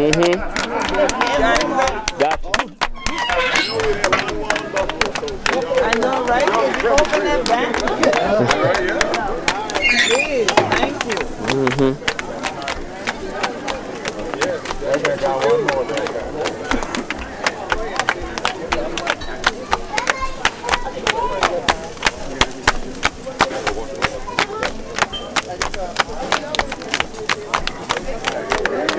Gotcha. I know, right? Did you open that back? Please, thank you.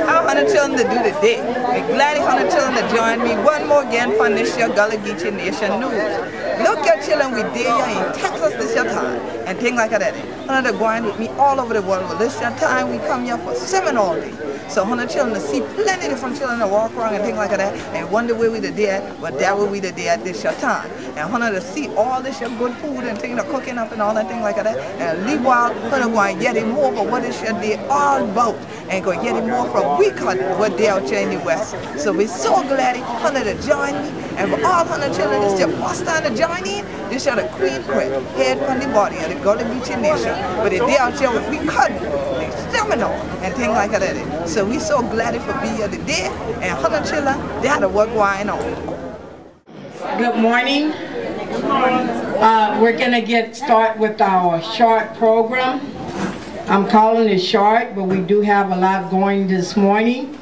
I want the children to do the day. We're glad you want the children to join me one more again for this year Gullah Geechee Nayshun News. Look at children, we dare you in Texas this your time and things like that. One of the Gwine with me all over the world. Well, this your time we come here for Seminole Day. So 100 children to see plenty of different children that walk around and things like that and wonder where we the day at, but that will we the day at this your time. And 100 to see all this your good food and things of cooking up and all that thing like that. And leave while 100 go and get it more for what is your day all about and go get it more from we cut what they out here in the West. So we're so glad 100 to join me. And for all 100 children, this is your first time to join in. This is the Queen Quet, head from the body of the Gullah Geechee Nation. But the day out here with we cut the Seminole and things like that. So we so glad for being here today. And 100 children, they had to work going on. Good morning. We're going to get started with our short program. I'm calling it short, but we do have a lot going this morning.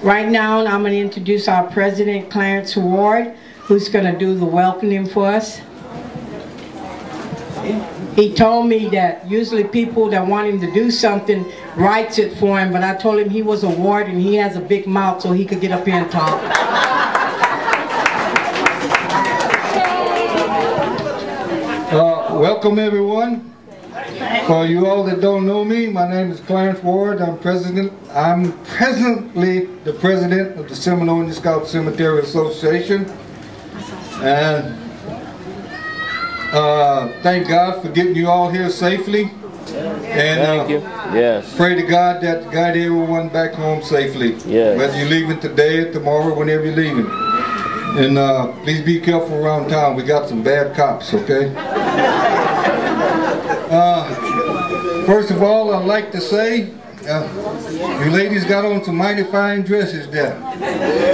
Right now, I'm going to introduce our President, Clarence Ward, who's going to do the welcoming for us. He told me that usually people that want him to do something writes it for him, but I told him he was a ward and he has a big mouth so he could get up here and talk. Welcome everyone. For you all that don't know me, my name is Clarence Ward. I'm presently the president of the Seminole Indian Scout Cemetery Association. And thank God for getting you all here safely. And thank you. Yes. Pray to God that guide everyone back home safely. Yes. Whether you're leaving today or tomorrow, whenever you're leaving. And please be careful around town. We got some bad cops, okay? First of all, I'd like to say, you ladies got on some mighty fine dresses there.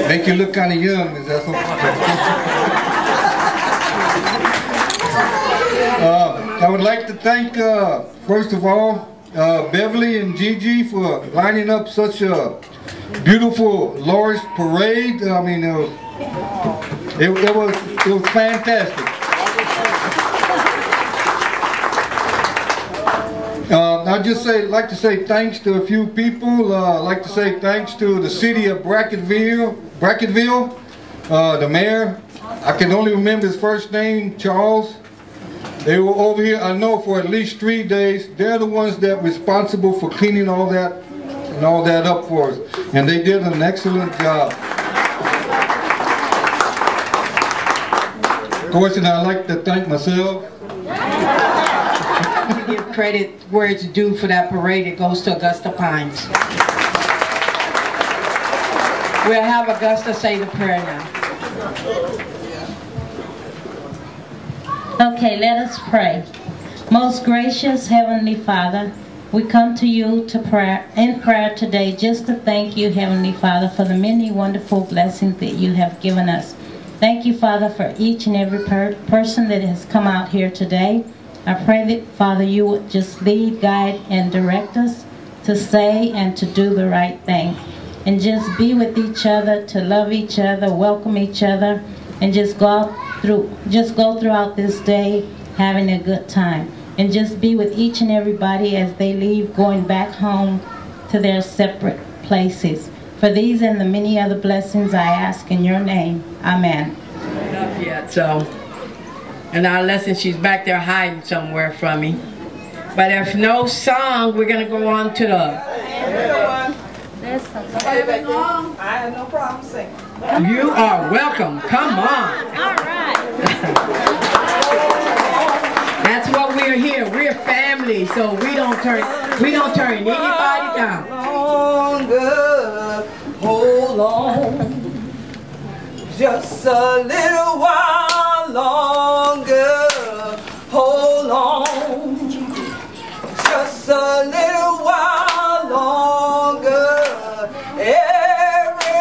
Make you look kind of young. Is that I would like to thank, first of all, Beverly and Geechee for lining up such a beautiful Loris parade. I mean, it was fantastic. I'd just like to say thanks to a few people. I'd like to say thanks to the city of Bracketville, the mayor. I can only remember his first name, Charles. They were over here, I know, for at least 3 days. They're the ones that were responsible for cleaning all that and all that up for us. And they did an excellent job. Of course, and I'd like to thank myself. Give credit where it's due for that parade. It goes to Augusta Pines. We'll have Augusta say the prayer now. Okay, let us pray. Most gracious Heavenly Father, we come to you in prayer today just to thank you, Heavenly Father, for the many wonderful blessings that you have given us. Thank you, Father, for each and every person that has come out here today. I pray that, Father, you would just lead, guide, and direct us to say and to do the right thing. And just be with each other, to love each other, welcome each other, and just go throughout this day having a good time. And just be with each and everybody as they leave, going back home to their separate places. For these and the many other blessings I ask in your name. Amen. Not yet, so. In our lesson, she's back there hiding somewhere from me. But if no song, we're going to go on to the... I have no problem singing. You are welcome. Come on. All right. That's what we're here. We're family, so we don't turn anybody down. Longer, hold on, just a little while longer. Hold on, just a little while longer. Every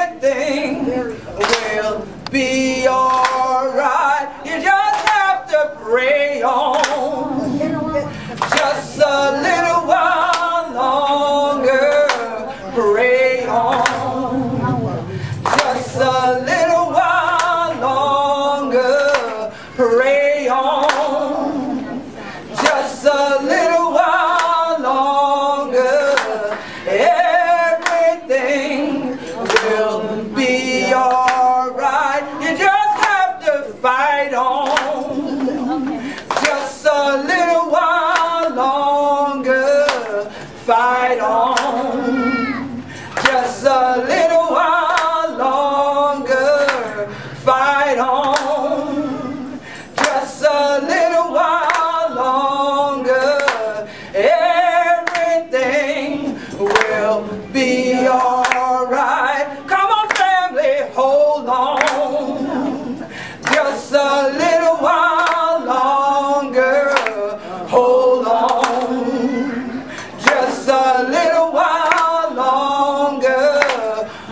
fight on just a little while longer. Fight on just a little while longer. Everything will be alright. Come on, family, hold on just a little while longer. Hold on just a little while longer.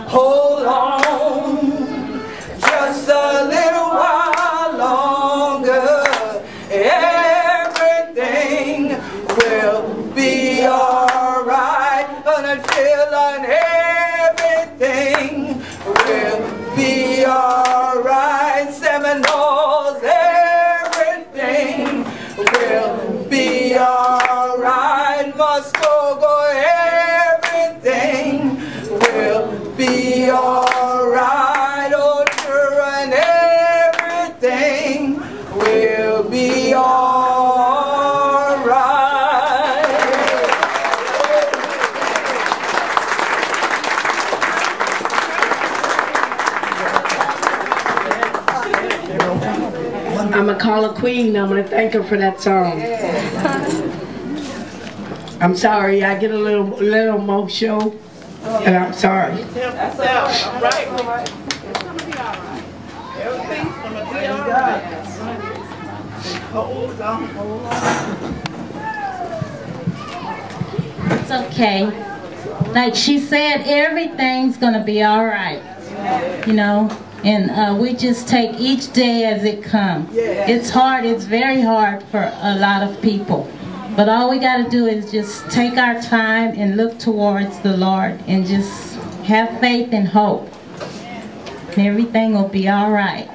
Hold on just a little while longer. Everything will be alright until everything will be alright. Seminoles, everything will be alright. Muskogee, everything will be alright. Oh, children, everything will be alright. I'm going to call a queen. I'm going to thank her for that song. I'm sorry, I get a little emotional, and I'm sorry. That's all right. Everything's gonna be alright. Hold on, hold on. It's okay. Like she said, everything's gonna be all right. You know, and we just take each day as it comes. It's hard. It's very hard for a lot of people. But all we got to do is just take our time and look towards the Lord and just have faith and hope. And everything will be all right.